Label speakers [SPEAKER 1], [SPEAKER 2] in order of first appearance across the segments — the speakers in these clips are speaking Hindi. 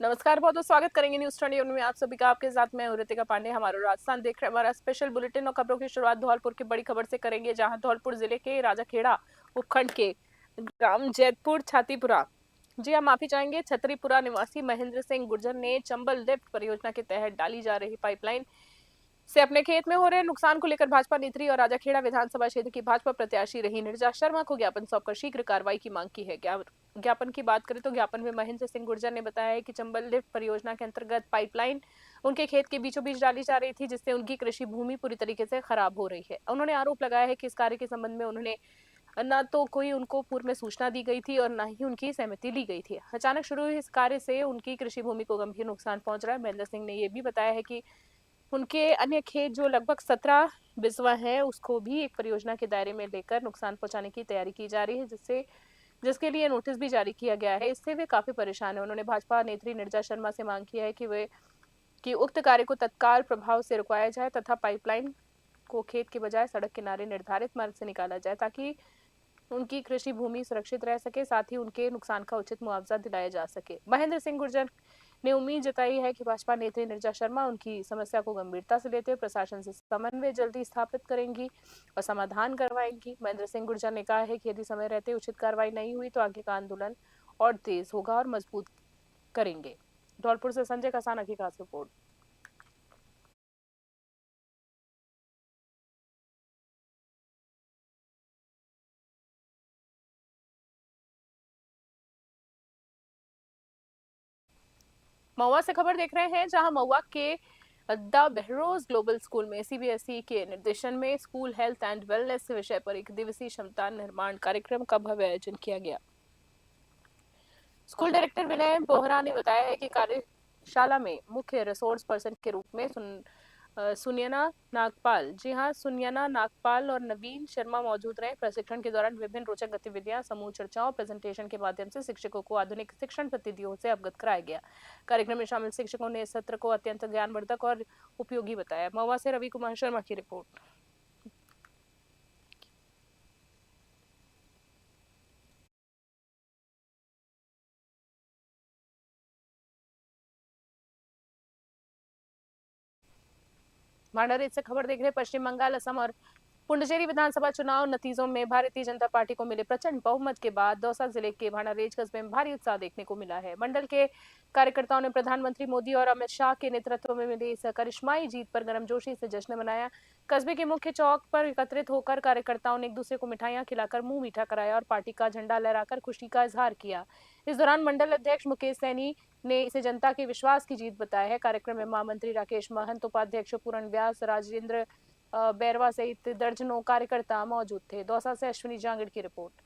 [SPEAKER 1] नमस्कार, बहुत बहुत स्वागत करेंगे न्यूज 21 में आप सभी का। आपके साथ मैं ऋतिका पांडे। हमारा राजस्थान देख रहे हमारा स्पेशल बुलेटिन और खबरों की शुरुआत धौलपुर की बड़ी खबर से करेंगे, जहां धौलपुर जिले के राजाखेड़ा उपखंड के ग्राम जैतपुर छातीपुरा जी हम माफी चाहेंगे छतरीपुरा निवासी महेंद्र सिंह गुर्जर ने चंबल लिफ्ट परियोजना के तहत डाली जा रही पाइपलाइन से अपने खेत में हो रहे नुकसान को लेकर भाजपा नेत्री और राजाखेड़ा विधानसभा क्षेत्र की भाजपा प्रत्याशी रही नीरजा शर्मा को ज्ञापन सौंपकर शीघ्र कार्रवाई की मांग की है। ज्ञापन की बात करें तो ज्ञापन में महेंद्र सिंह गुर्जर ने बताया है कि चंबल लिफ्ट परियोजना के अंतर्गत पाइपलाइन उनके खेत के बीचों बीच डाली जा रही थी, जिससे उनकी कृषि भूमि पूरी तरीके से खराब हो रही है। उन्होंने आरोप लगाया है कि इस कार्य के संबंध में उन्होंने न तो कोई उनको पूर्व में सूचना दी गई थी और न ही उनकी सहमति ली गई थी। अचानक शुरू हुई इस कार्य से उनकी कृषि भूमि को गंभीर नुकसान पहुंच रहा है। महेंद्र सिंह ने यह भी बताया है कि उनके अन्य खेत जो लगभग 17 बिस्वा है उसको भी एक परियोजना के दायरे में लेकर नुकसान पहुंचाने की तैयारी की जा रही है, जिसके लिए नोटिस भी जारी किया गया है। इससे वे काफी परेशान है। उन्होंने भाजपा नेत्री नीरजा शर्मा से मांग किया है कि उक्त कार्य को तत्काल प्रभाव से रुकवाया जाए तथा पाइपलाइन को खेत के बजाय सड़क किनारे निर्धारित मार्ग से निकाला जाए, ताकि उनकी कृषि भूमि सुरक्षित रह सके, साथ ही उनके नुकसान का उचित मुआवजा दिलाया जा सके। महेंद्र सिंह गुर्जर ने उम्मीद जताई है कि भाजपा नेत्री नीरजा शर्मा उनकी समस्या को गंभीरता से लेते हुए प्रशासन से समन्वय जल्दी स्थापित करेंगी और समाधान करवाएंगी। महेंद्र सिंह गुर्जर ने कहा है कि यदि समय रहते उचित कार्रवाई नहीं हुई तो आगे का आंदोलन और तेज होगा और मजबूत करेंगे। धौलपुर से संजय कसाना की खास रिपोर्ट। महुआ से खबर देख रहे हैं, जहां महुआ के द बहरोज ग्लोबल स्कूल में सीबीएसई के निर्देशन में स्कूल हेल्थ एंड वेलनेस विषय पर एक दिवसीय क्षमता निर्माण कार्यक्रम का भव्य आयोजन किया गया। स्कूल डायरेक्टर विनय बोहरा ने बताया है कि कार्यशाला में मुख्य रिसोर्स पर्सन के रूप में सुनयना नागपाल सुनयना नागपाल और नवीन शर्मा मौजूद रहे। प्रशिक्षण के दौरान विभिन्न रोचक गतिविधियां, समूह चर्चाओं, प्रेजेंटेशन के माध्यम से शिक्षकों को आधुनिक शिक्षण पद्धतियों से अवगत कराया गया। कार्यक्रम में शामिल शिक्षकों ने इस सत्र को अत्यंत ज्ञानवर्धक और उपयोगी बताया। महुआ से रवि कुमार शर्मा की रिपोर्ट। भांडारेज से खबर देख रहे पश्चिम बंगाल, असम और पुडुचेरी विधानसभा चुनाव नतीजों में भारतीय जनता पार्टी को मिले प्रचंड बहुमत के बाद दौसा जिले के भांडारेज कस्बे में भारी उत्साह देखने को मिला है। मंडल के कार्यकर्ताओं ने प्रधानमंत्री मोदी और अमित शाह के नेतृत्व में मिली इस करिश्माई जीत पर गर्मजोशी से जश्न मनाया। कस्बे के मुख्य चौक पर एकत्रित होकर कार्यकर्ताओं ने एक दूसरे को मिठाइयां खिलाकर मुंह मीठा कराया और पार्टी का झंडा लहराकर खुशी का इजहार किया। इस दौरान मंडल अध्यक्ष मुकेश सैनी ने इसे जनता के विश्वास की जीत बताया है। कार्यक्रम में महामंत्री राकेश महंत, उपाध्यक्ष पूर्ण व्यास, राजेंद्र बैरवा सहित दर्जनों कार्यकर्ता मौजूद थे। दौसा से अश्विनी जांगड़ की रिपोर्ट।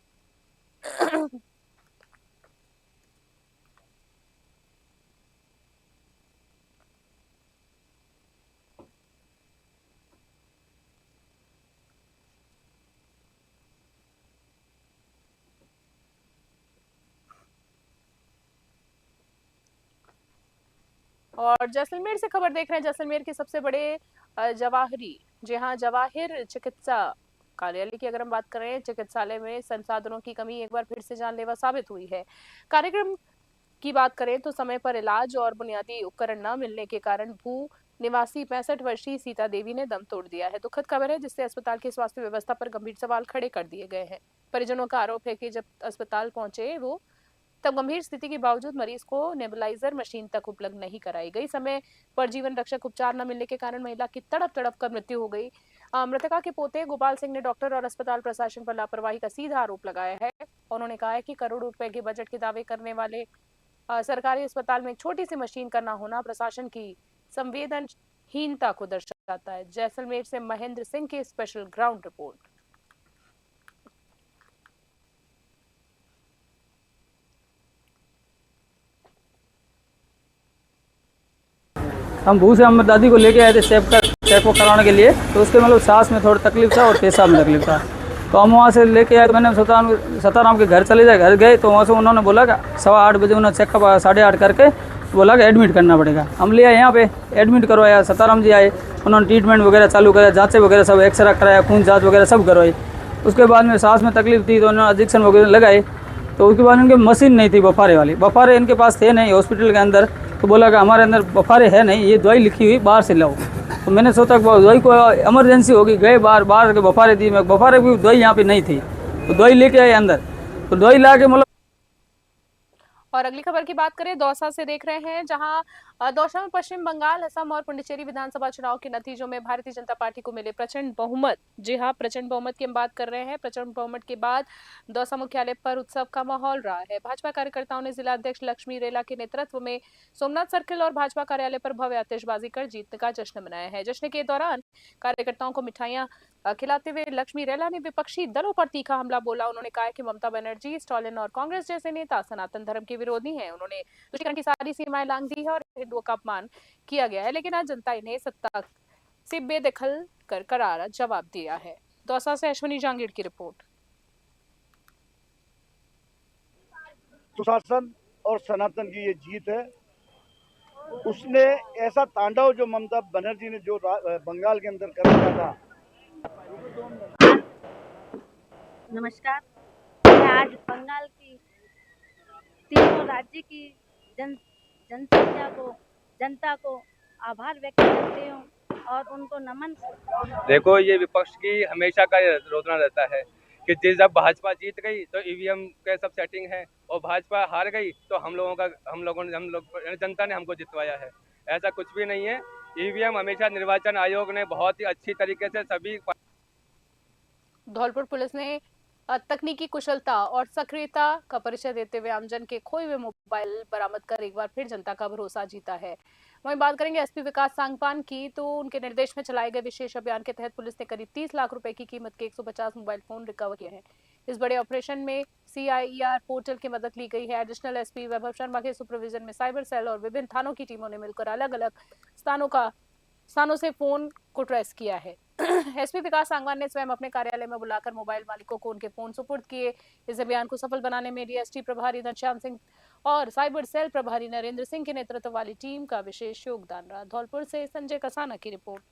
[SPEAKER 1] और जैसलमेर से खबर देख रहे हैं, जैसलमेर के सबसे बड़े जवाहिर चिकित्सा कार्यालय की अगर हम बात करें, चिकित्सालय में संसाधनों की कमी एक बार फिर से जानलेवा साबित हुई है। कार्यक्रम की बात करें तो समय पर इलाज और बुनियादी उपकरण न मिलने के कारण भू निवासी 65 वर्षीय सीता देवी ने दम तोड़ दिया है। दुखद खबर है, जिससे अस्पताल की स्वास्थ्य व्यवस्था पर गंभीर सवाल खड़े कर दिए गए हैं। परिजनों का आरोप है कि जब अस्पताल पहुंचे वो तब गंभीर स्थिति के बावजूद मरीज को नेबुलाइजर मशीन तक उपलब्ध नहीं कराई गई। समय पर जीवन रक्षक उपचार न मिलने के कारण महिला की तड़प तड़प कर मृत्यु हो गई। मृतका के पोते गोपाल सिंह ने डॉक्टर और अस्पताल प्रशासन पर लापरवाही का सीधा आरोप लगाया है। उन्होंने कहा है कि करोड़ों रुपए के बजट के दावे करने वाले सरकारी अस्पताल में एक छोटी सी मशीन का न होना प्रशासन की संवेदनहीनता को दर्शाता है। जैसलमेर से महेंद्र सिंह की स्पेशल ग्राउंड रिपोर्ट।
[SPEAKER 2] हम भू से हम दादी को लेके आए थे चेक को कराने के लिए, तो उसके मतलब सांस में थोड़ी तकलीफ था और पेशाब में तकलीफ था। तो हम वहाँ से लेके आए, तो मैंने सताराम के घर चले जाए। घर गए तो वहाँ से उन्होंने बोला कि 8:15 बजे उन्होंने चेकअप 8:30 करके बोला कि एडमिट करना पड़ेगा। हम ले आए यहाँ पे, एडमिट करवाया। सताराम जी आए, उन्होंने ट्रीटमेंट वगैरह चालू कराया, जाँचें वगैरह सब, एक्सरे कराया, खून जाँच वगैरह सब करवाई। उसके बाद में सांस में तकलीफ थी तो उन्होंने इंजेक्शन वगैरह लगाए। तो उसके बाद उनकी मशीन नहीं थी बफारे वाली, बफारे इनके पास थे नहीं हॉस्पिटल के अंदर। तो बोला कि हमारे अंदर बफारे है नहीं, ये दवाई लिखी हुई बाहर से लाओ। तो मैंने सोचा कि दवाई को इमरजेंसी होगी, गए बाहर के बफारे दी, मैं बफारे की दवाई यहाँ पे नहीं थी, तो दवाई लेके आए अंदर, तो दवाई ला के मतलब।
[SPEAKER 1] और अगली खबर की बात करें, दौसा से देख रहे हैं, जहां दौसा में पश्चिम बंगाल, असम और पुडुचेरी विधानसभा चुनाव के नतीजों में भारतीय जनता पार्टी को मिले प्रचंड बहुमत। जी हां, प्रचंड बहुमत की हम बात कर रहे हैं। प्रचंड बहुमत के बाद दौसा मुख्यालय पर उत्सव का माहौल रहा है। भाजपा कार्यकर्ताओं ने जिला अध्यक्ष लक्ष्मी रेला के नेतृत्व में सोमनाथ सर्किल और भाजपा कार्यालय पर भव्य आतिशबाजी कर जीत का जश्न मनाया है। जश्न के दौरान कार्यकर्ताओं को मिठाइयां खिलाते हुए लक्ष्मी रेला ने विपक्षी दलों पर तीखा हमला बोला। उन्होंने कहा कि ममता बनर्जी, स्टालिन और कांग्रेस जैसे नेता सनातन धर्म के विरोधी हैं। उन्होंने तुष्टीकरण की सारी सीमाएं लांघ दी है और हिंदुओं का अपमान किया गया है, लेकिन आज जनता इन्हें सत्ता से बेदखल कर करारा जवाब दिया है। दौसा से अश्विनी जांगीर की रिपोर्ट।
[SPEAKER 3] सुशासन और सनातन की ये जीत है। उसने ऐसा तांडव जो ममता बनर्जी ने जो बंगाल के अंदर कर रखा था।
[SPEAKER 4] नमस्कार, मैं आज बंगाल की तीनों राज्य की जनता को आभार व्यक्त करती हूँ और उनको नमन।
[SPEAKER 5] देखो, ये विपक्ष की हमेशा का रोना रहता है कि जब भाजपा जीत गई तो ईवीएम के सब सेटिंग है, और भाजपा हार गई तो हम लोग जनता ने हमको जितवाया है। ऐसा कुछ भी नहीं है। ईवीएम हमेशा निर्वाचन आयोग ने बहुत ही अच्छी तरीके से सभी।
[SPEAKER 1] धौलपुर पुलिस ने तकनीकी कुशलता और सक्रियता का परिचय देते हुए आमजन के खोए हुए मोबाइल बरामद कर एक बार फिर जनता का भरोसा जीता है। वहीं बात करेंगे एसपी विकास सांगपान की, तो उनके निर्देश में चलाए गए विशेष अभियान के तहत पुलिस ने करीब 30 लाख रुपए की कीमत के 150 मोबाइल फोन रिकवर किए हैं। इस बड़े ऑपरेशन में CIER पोर्टल की मदद ली गई है। एडिशनल एसपी वैभव शर्मा के सुपरविजन में साइबर सेल और विभिन्न थानों की टीमों ने मिलकर अलग अलग स्थानों से फोन को ट्रेस किया है। एसपी विकास सांगवान ने स्वयं अपने कार्यालय में बुलाकर मोबाइल मालिकों को उनके फोन सुपुर्द किए। इस अभियान को सफल बनाने में डीएसटी प्रभारी घनश्याम सिंह और साइबर सेल प्रभारी नरेंद्र सिंह के नेतृत्व वाली टीम का विशेष योगदान रहा। धौलपुर से संजय कसाना की रिपोर्ट।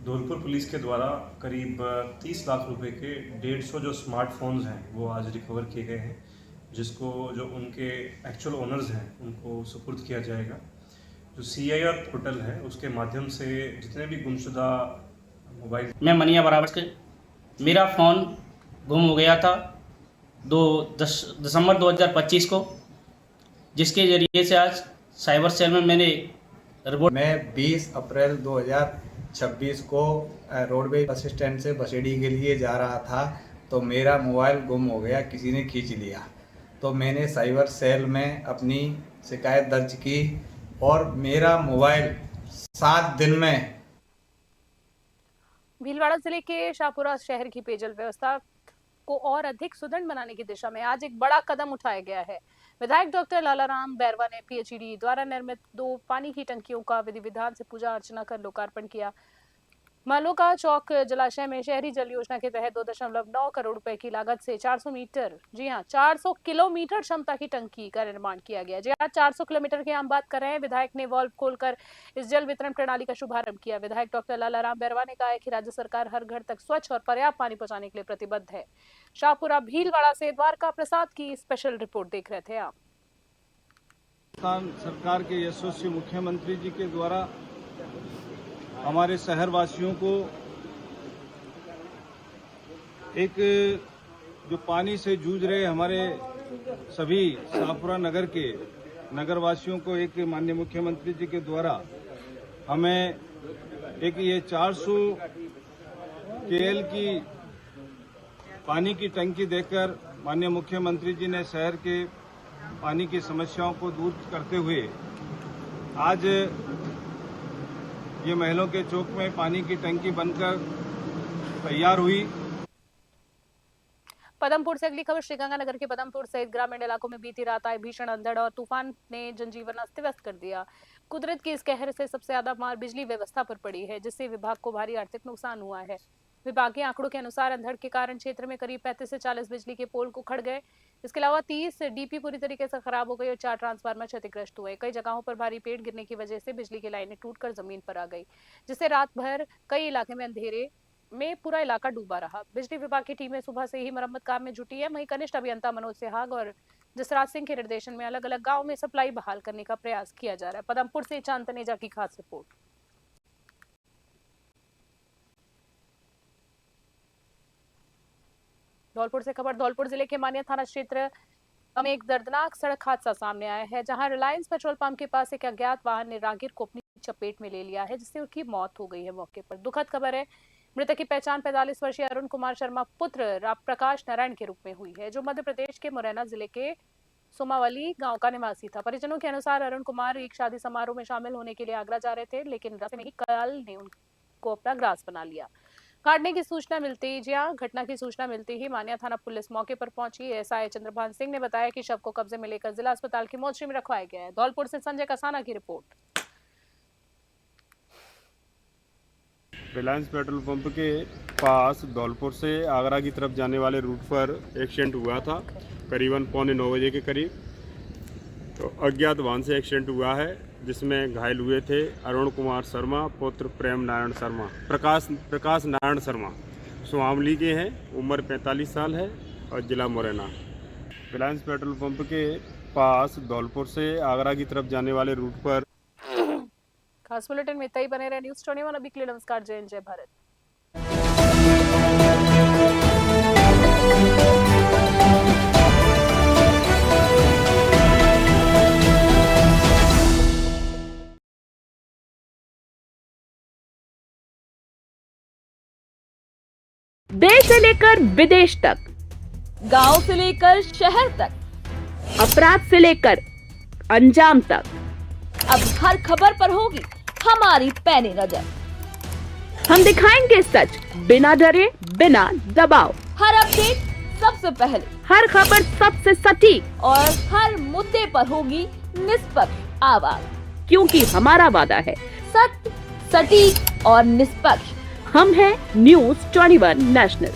[SPEAKER 6] धौलपुर पुलिस के द्वारा करीब 30 लाख रुपए के 150 जो स्मार्टफोन्स हैं वो आज रिकवर किए गए हैं, जिसको जो उनके एक्चुअल ओनर्स हैं उनको सुपुर्द किया जाएगा। जो CIER पोर्टल है उसके माध्यम से जितने भी गुमशुदा मोबाइल।
[SPEAKER 7] मैं मनिया बराबर के मेरा फ़ोन गुम हो गया था 10 दिसंबर 2025 को, जिसके ज़रिए से आज साइबर सेल में मैंने रिपोर्ट।
[SPEAKER 8] मैं 20 अप्रैल 2026 को रोडवेज बस स्टैंड से बसेड़ी के लिए जा रहा था, तो मेरा मोबाइल गुम हो गया, किसी ने खींच लिया। तो मैंने साइबर सेल में अपनी शिकायत दर्ज की और मेरा मोबाइल 7 दिन में।
[SPEAKER 1] भीलवाड़ा जिले के शाहपुरा शहर की पेयजल व्यवस्था को और अधिक सुदृढ़ बनाने की दिशा में आज एक बड़ा कदम उठाया गया है। विधायक डॉक्टर लालाराम बैरवा ने PHED द्वारा निर्मित 2 पानी की टंकियों का विधि विधान से पूजा अर्चना कर लोकार्पण किया। मालोका चौक जलाशय में शहरी जल योजना के तहत 2.9 करोड़ रुपए की लागत से 400 मीटर, जी हां 400 किलोमीटर क्षमता की टंकी का निर्माण किया गया। जी हां, 400 किलोमीटर की हम बात कर रहे हैं। विधायक ने वॉल्व खोलकर इस जल वितरण प्रणाली का शुभारंभ किया। विधायक डॉक्टर लालाराम बैरवा ने कहा है कि राज्य सरकार हर घर तक स्वच्छ और पर्याप्त पानी पहुंचाने के लिए प्रतिबद्ध है। शाहपुरा भीलवाड़ा से द्वारका प्रसाद की स्पेशल रिपोर्ट देख रहे थे आप।
[SPEAKER 3] सरकार के यशस्वी मुख्यमंत्री जी के द्वारा हमारे शहरवासियों को एक जो पानी से जूझ रहे हमारे सभी शाहपुरा नगर के नगरवासियों को एक माननीय मुख्यमंत्री जी के द्वारा हमें एक ये 400 KL की पानी की टंकी देकर माननीय मुख्यमंत्री जी ने शहर के पानी की समस्याओं को दूर करते हुए आज ये महलों के चौक में पानी की टंकी बनकर तैयार हुई।
[SPEAKER 1] पदमपुर से अगली खबर। श्रीगंगानगर के पदमपुर सहित ग्रामीण इलाकों में बीती रात आए भीषण अंधड़ और तूफान ने जनजीवन अस्त व्यस्त कर दिया। कुदरत की इस कहर से सबसे ज्यादा मार बिजली व्यवस्था पर पड़ी है, जिससे विभाग को भारी आर्थिक नुकसान हुआ है। विभागीय आंकड़ों के अनुसार अंधड़ के कारण क्षेत्र में करीब 35 से 40 बिजली के पोल उखड़ गए। इसके अलावा 30 DP पूरी तरीके से खराब हो गई और 4 ट्रांसफार्मर क्षतिग्रस्त हुए। कई जगहों पर भारी पेड़ गिरने की वजह से बिजली की लाइनें टूटकर जमीन पर आ गई, जिससे रात भर कई इलाके में अंधेरे में पूरा इलाका डूबा रहा। बिजली विभाग की टीमें सुबह से ही मरम्मत काम में जुटी है। वहीं कनिष्ठ अभियंता मनोज सिहाग और जसराज सिंह के निर्देशन में अलग अलग गाँव में सप्लाई बहाल करने का प्रयास किया जा रहा है। पदमपुर से चांद तनेजा की खास रिपोर्ट। धौलपुर से खबर। धौलपुर जिले के मानिया थाना क्षेत्र में एक दर्दनाक सड़क हादसा सामने आया है, जहां रिलायंस पेट्रोल पंप के पास एक अज्ञात वाहन ने राहगीर को अपनी चपेट में ले लिया है, जिससे उनकी मौत हो गई है मौके पर। दुखद खबर है, मृतक की पहचान 45 वर्षीय अरुण कुमार शर्मा पुत्र प्रकाश नारायण के रूप में हुई है, जो मध्य प्रदेश के मुरैना जिले के सोमावली गांव का निवासी था। परिजनों के अनुसार अरुण कुमार एक शादी समारोह में शामिल होने के लिए आगरा जा रहे थे, लेकिन रास्ते में ही काल ने उनको अपना ग्रास बना लिया। घटना की सूचना मिलते ही मानिया थाना पुलिस मौके पर पहुंची। एसआई चंद्रभान सिंह ने बताया कि शव को कब्जे में लेकर जिला अस्पताल की मोर्चरी में रखवाया गया है। धौलपुर से संजय कसाना की रिपोर्ट।
[SPEAKER 9] रिलायंस पेट्रोल पंप के पास धौलपुर से आगरा की तरफ जाने वाले रूट पर एक्सीडेंट हुआ था, करीबन 8:45 बजे के करीब। तो अज्ञात वाहन से एक्सीडेंट हुआ है, जिसमें घायल हुए थे अरुण कुमार शर्मा पुत्र प्रेम नारायण शर्मा, प्रकाश नारायण शर्मा, सोमावली के हैं, उम्र 45 साल है और जिला मुरैना। रिलायंस पेट्रोल पंप के पास धौलपुर से आगरा की तरफ जाने वाले रूट पर।
[SPEAKER 1] खास बुलेटिन में इतना ही। बने रहे न्यूज़ 21। अभी के लिए नमस्कार। जय हिंद, जय भारत।
[SPEAKER 10] देश से लेकर विदेश तक, गांव से लेकर शहर तक, अपराध से लेकर अंजाम तक, अब हर खबर पर होगी हमारी पैनी नजर। हम दिखाएंगे सच बिना डरे, बिना दबाव। हर अपडेट सबसे पहले, हर खबर सबसे सटीक और हर मुद्दे पर होगी निष्पक्ष आवाज, क्योंकि हमारा वादा है सत्य, सटीक और निष्पक्ष। हम हैं न्यूज़ 21 नेशनल।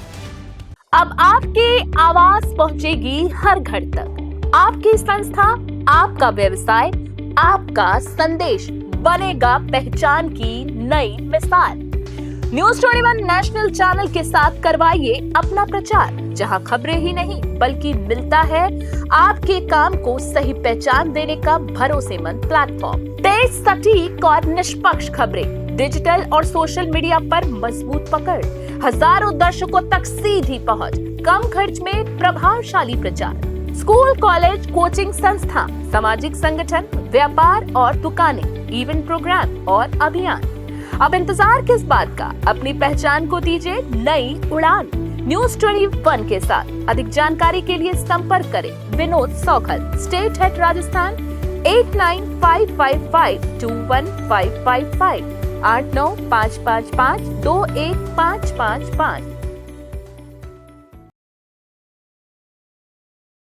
[SPEAKER 10] अब आपके आवाज पहुंचेगी हर घर तक। आपकी संस्था, आपका व्यवसाय, आपका संदेश बनेगा पहचान की नई मिसाल। न्यूज़ 21 नेशनल चैनल के साथ करवाइए अपना प्रचार, जहां खबरें ही नहीं बल्कि मिलता है आपके काम को सही पहचान देने का भरोसेमंद प्लेटफॉर्म। तेज, सटीक और निष्पक्ष खबरें, डिजिटल और सोशल मीडिया पर मजबूत पकड़, हजारों दर्शकों तक सीधी पहुंच, कम खर्च में प्रभावशाली प्रचार। स्कूल, कॉलेज, कोचिंग संस्था, सामाजिक संगठन, व्यापार और दुकानें, इवेंट प्रोग्राम और अभियान। अब इंतजार किस बात का? अपनी पहचान को दीजिए नई उड़ान। न्यूज़ 21 के साथ अधिक जानकारी के लिए संपर्क करें विनोद सौखल, स्टेट हेड राजस्थान, 8955521555, 8955521555।